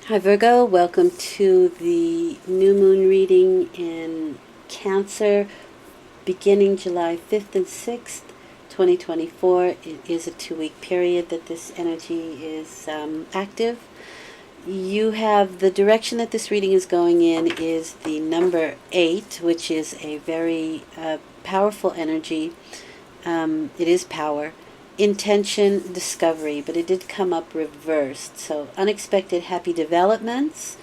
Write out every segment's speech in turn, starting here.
Hi Virgo, welcome to the new moon reading in Cancer beginning July 5th and 6th, 2024. It is a 2 week period that this energy is active. You have the direction that this reading is going in is the number 8, which is a very powerful energy. It is power, intention, discovery, but it did come up reversed. So unexpected happy developments,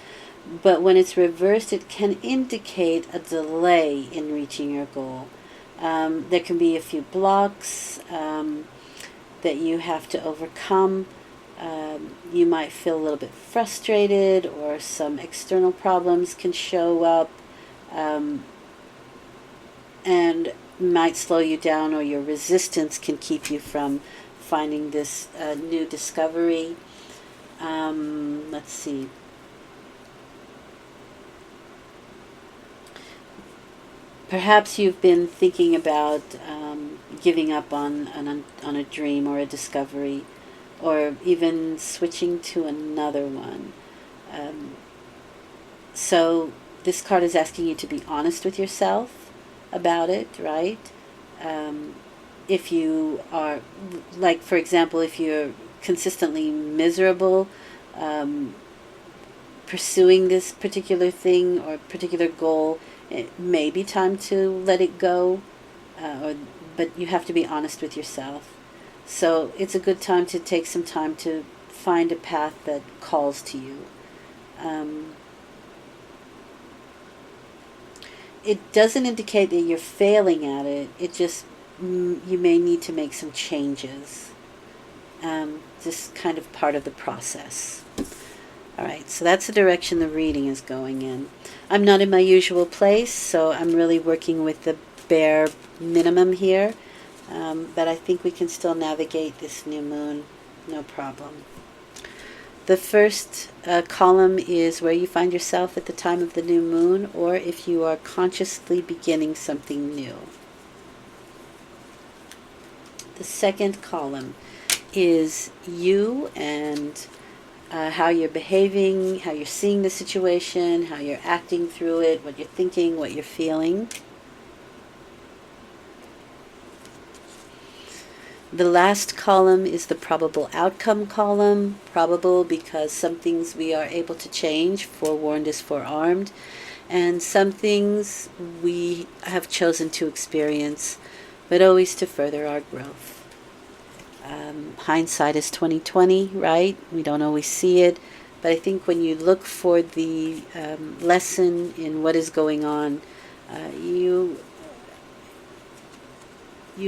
but when it's reversed, it can indicate a delay in reaching your goal. There can be a few blocks that you have to overcome. You might feel a little bit frustrated, or some external problems can show up and might slow you down, or your resistance can keep you from finding this new discovery. Let's see. Perhaps you've been thinking about giving up on a dream or a discovery, or even switching to another one. Um, so this card is asking you to be honest with yourself about it, right? Um, if you are, like, for example, if you're consistently miserable, um, pursuing this particular thing or particular goal, it may be time to let it go, but you have to be honest with yourself. So it's a good time to take some time to find a path that calls to you. Um, it doesn't indicate that you're failing at it. It just, you may need to make some changes. Just kind of part of the process. All right, so that's the direction the reading is going in. I'm not in my usual place, so I'm really working with the bare minimum here. But I think we can still navigate this new moon, no problem. The first column is where you find yourself at the time of the new moon, or if you are consciously beginning something new. The second column is you and how you're behaving, how you're seeing the situation, how you're acting through it, what you're thinking, what you're feeling. The last column is the probable outcome column. Probable because some things we are able to change, forewarned is forearmed, and some things we have chosen to experience, but always to further our growth. Hindsight is 2020, right? We don't always see it, but I think when you look for the lesson in what is going on, you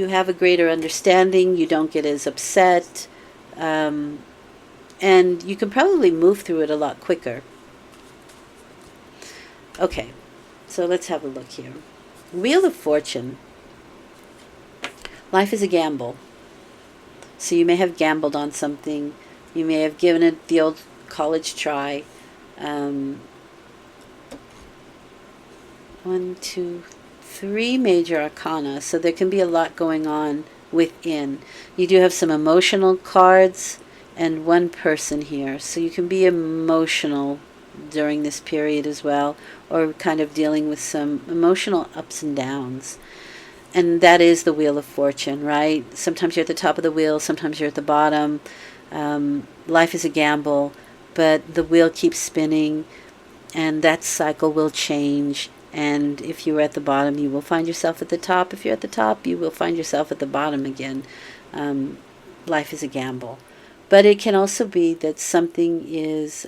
have a greater understanding. You don't get as upset, and you can probably move through it a lot quicker. Okay, so let's have a look here. Wheel of Fortune. Life is a gamble. So you may have gambled on something. You may have given it the old college try. Um, 1, 2, 3 major arcana. So there can be a lot going on within. You do have some emotional cards and one person here. So you can be emotional during this period as well, or kind of dealing with some emotional ups and downs. And that is the Wheel of Fortune, right? Sometimes you're at the top of the wheel, sometimes you're at the bottom. Life is a gamble, but the wheel keeps spinning, and that cycle will change. And if you're at the bottom, you will find yourself at the top. If you're at the top, you will find yourself at the bottom again. Life is a gamble. But it can also be that something is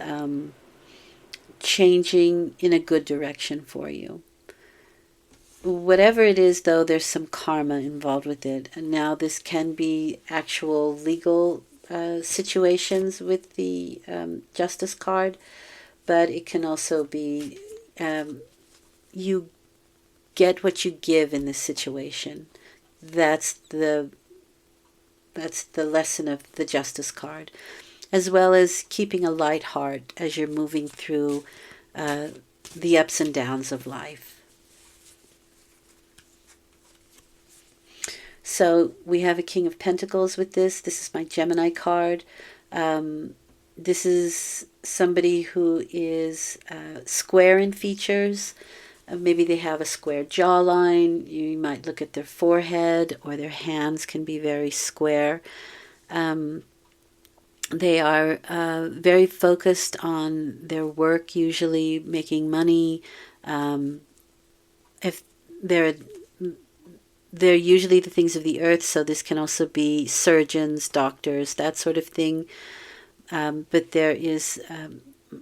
changing in a good direction for you. Whatever it is, though, there's some karma involved with it. And now this can be actual legal situations with the Justice card, but it can also be you get what you give in this situation. That's the lesson of the Justice card, as well as keeping a light heart as you're moving through the ups and downs of life. So we have a King of Pentacles with this. This is my Gemini card. This is somebody who is square in features. Maybe they have a square jawline. You might look at their forehead, or their hands can be very square. They are very focused on their work, usually making money. If they're usually the things of the earth, so this can also be surgeons, doctors, that sort of thing. But there is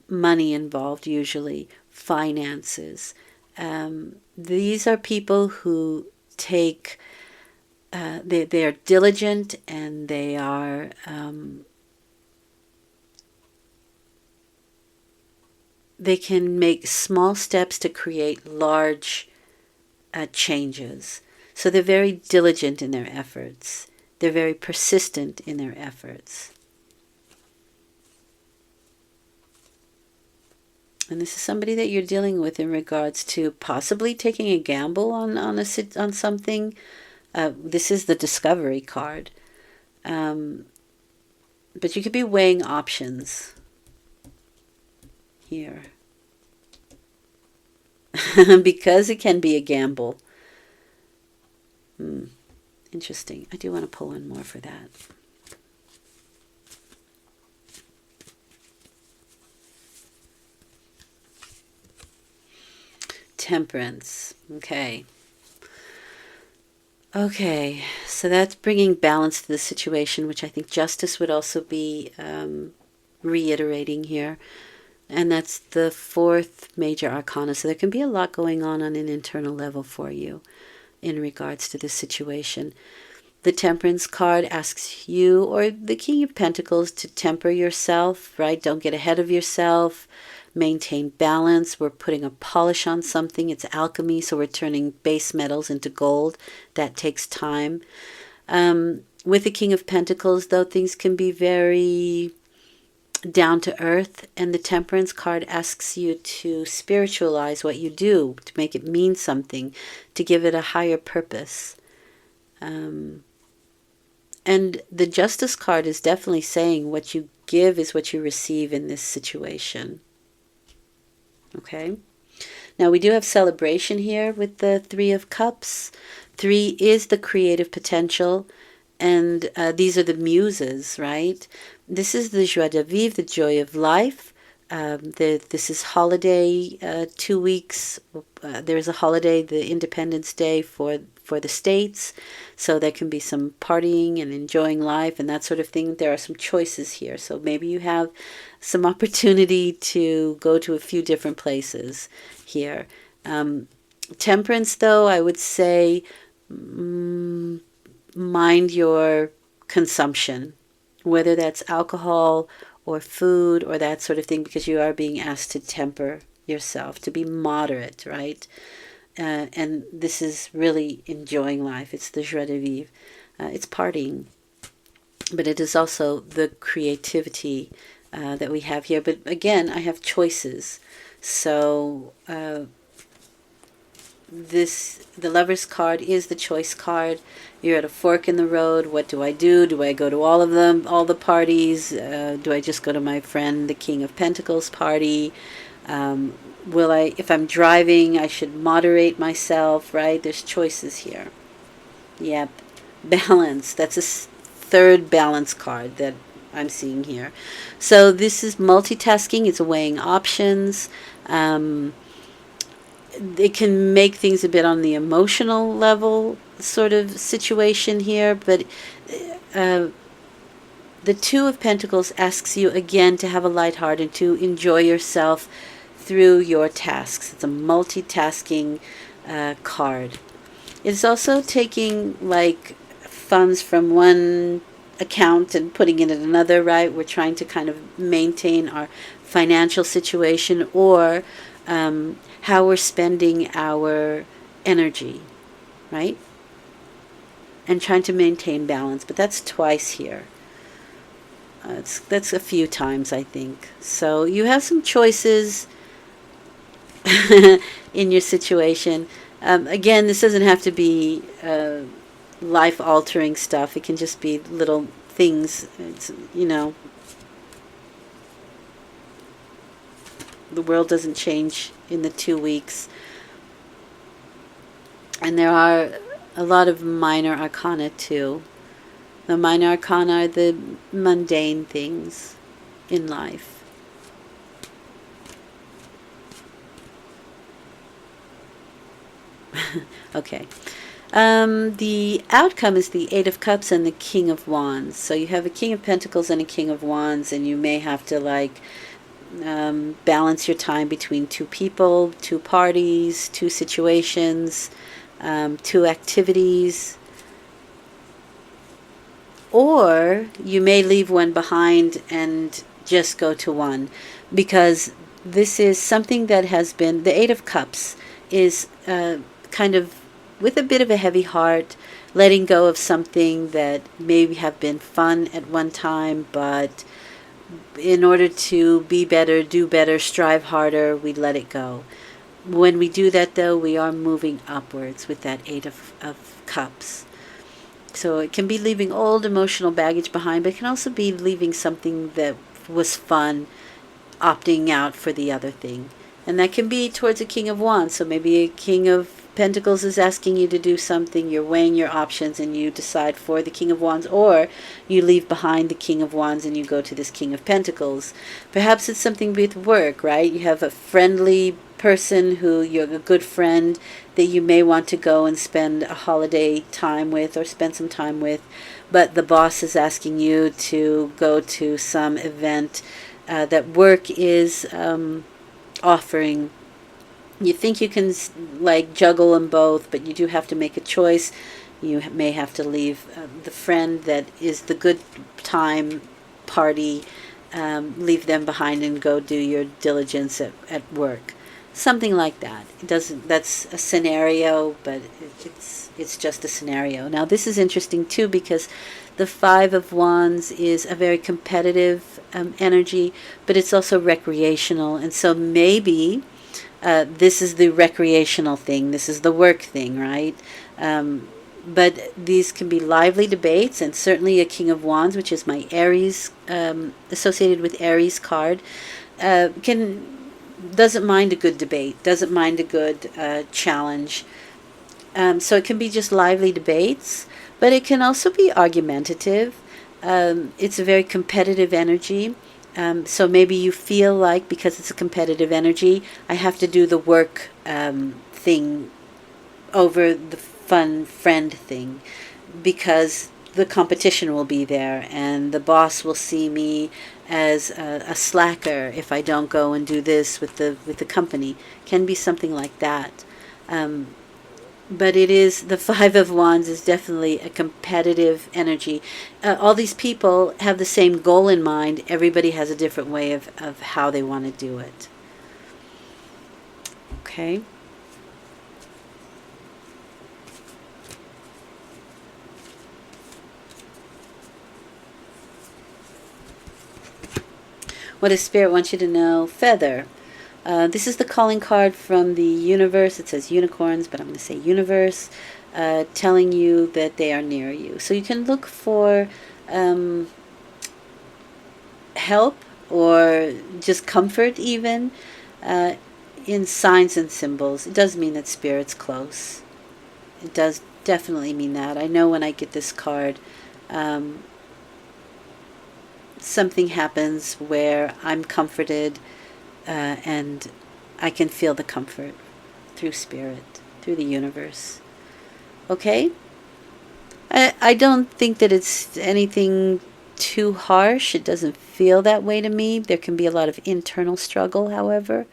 money involved, usually finances. These are people who take, they are diligent, and they are they can make small steps to create large changes. So they're very diligent in their efforts. They're very persistent in their efforts. And this is somebody that you're dealing with in regards to possibly taking a gamble on something. This is the Discovery card. But you could be weighing options here. Because it can be a gamble. Interesting. I do want to pull one more for that. Temperance. Okay. Okay, so that's bringing balance to the situation, which I think justice would also be reiterating here. And that's the fourth major arcana. So there can be a lot going on an internal level for you in regards to this situation. The Temperance card asks you, or the King of Pentacles, to temper yourself, right? Don't get ahead of yourself. Maintain balance. We're putting a polish on something. It's alchemy, so we're turning base metals into gold. That takes time. With the King of Pentacles, though, things can be very down to earth, and the Temperance card asks you to spiritualize what you do, to make it mean something, to give it a higher purpose. And the Justice card is definitely saying what you give is what you receive in this situation. Okay? Now we do have celebration here with the Three of Cups. 3 is the creative potential, and these are the muses, right? This is the joie de vivre, the joy of life. This is holiday, 2 weeks. There's a holiday, the Independence Day for the States. So there can be some partying and enjoying life and that sort of thing. There are some choices here. So maybe you have some opportunity to go to a few different places here. Temperance, though, I would say mind your consumption, whether that's alcohol or food or that sort of thing, because you are being asked to temper yourself, to be moderate, right? And this is really enjoying life. It's the joie de vivre. It's partying. But it is also the creativity that we have here. But again, I have choices. So the Lover's card is the choice card. You're at a fork in the road. What do I do? Do I go to all of them, all the parties? Do I just go to my friend, the King of Pentacles party? Will I, if I'm driving, I should moderate myself, right? There's choices here. Yep. Balance. That's a third balance card that I'm seeing here. So this is multitasking. It's weighing options. It can make things a bit on the emotional level sort of situation here, but the Two of Pentacles asks you again to have a light heart and to enjoy yourself through your tasks. It's a multitasking card. It's also taking like funds from one account and putting it in another, right? We're trying to kind of maintain our financial situation, or how we're spending our energy, right? And trying to maintain balance. But that's twice here. That's a few times, I think. So you have some choices in your situation. Again, this doesn't have to be life-altering stuff. It can just be little things. It's, The world doesn't change in the 2 weeks. And there are a lot of minor arcana too. The minor arcana are the mundane things in life. Okay. The outcome is the Eight of Cups and the King of Wands. So you have a King of Pentacles and a King of Wands, and you may have to balance your time between two people, two parties, two situations, two activities. Or you may leave one behind and just go to one, because this is something that has been, the Eight of Cups is kind of with a bit of a heavy heart, letting go of something that maybe have been fun at one time, but in order to be better, do better, strive harder, we let it go. When we do that, though, we are moving upwards with that Eight of Cups. So it can be leaving old emotional baggage behind, but it can also be leaving something that was fun, opting out for the other thing. And that can be towards a King of Wands. So maybe a King of Pentacles is asking you to do something, you're weighing your options, and you decide for the King of Wands, or you leave behind the King of Wands and you go to this King of Pentacles. Perhaps it's something with work, right? You have a friendly person who you're a good friend that you may want to go and spend a holiday time with or spend some time with, but the boss is asking you to go to some event that work is offering. You think you can juggle them both, but you do have to make a choice. You may have to leave the friend that is the good time party, leave them behind and go do your diligence at work. Something like that. It doesn't. That's a scenario, but it's just a scenario. Now this is interesting too, because the Five of Wands is a very competitive energy, but it's also recreational, and so maybe this is the recreational thing. This is the work thing, right? But these can be lively debates, and certainly a King of Wands, which is my Aries, associated with Aries card, doesn't mind a good debate, doesn't mind a good challenge. So it can be just lively debates, but it can also be argumentative. It's a very competitive energy. So maybe you feel like, because it's a competitive energy, I have to do the work thing over the fun friend thing, because the competition will be there and the boss will see me as a slacker if I don't go and do this with the company. Can be something like that. But it is, the Five of Wands is definitely a competitive energy. All these people have the same goal in mind. Everybody has a different way of how they want to do it. Okay. What does Spirit want you to know? Feather. This is the calling card from the universe. It says unicorns, but I'm going to say universe, telling you that they are near you. So you can look for help or just comfort even in signs and symbols. It does mean that Spirit's close. It does definitely mean that. I know when I get this card, something happens where I'm comforted, and I can feel the comfort through Spirit, through the universe. Okay? I don't think that it's anything too harsh. It doesn't feel that way to me. There can be a lot of internal struggle, however.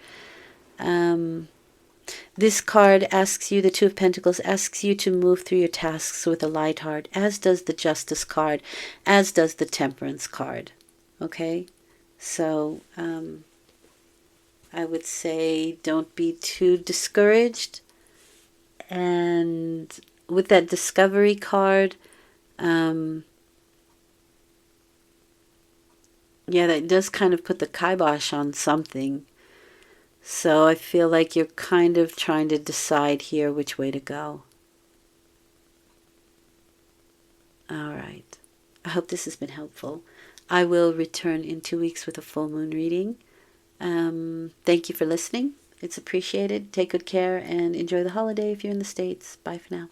This card asks you, the Two of Pentacles, asks you to move through your tasks with a light heart, as does the Justice card, as does the Temperance card. Okay? So, I would say don't be too discouraged. And with that Discovery card, yeah, that does kind of put the kibosh on something. So I feel like you're kind of trying to decide here which way to go. All right. I hope this has been helpful. I will return in 2 weeks with a full moon reading. Thank you for listening. It's appreciated. Take good care and enjoy the holiday if you're in the States. Bye for now.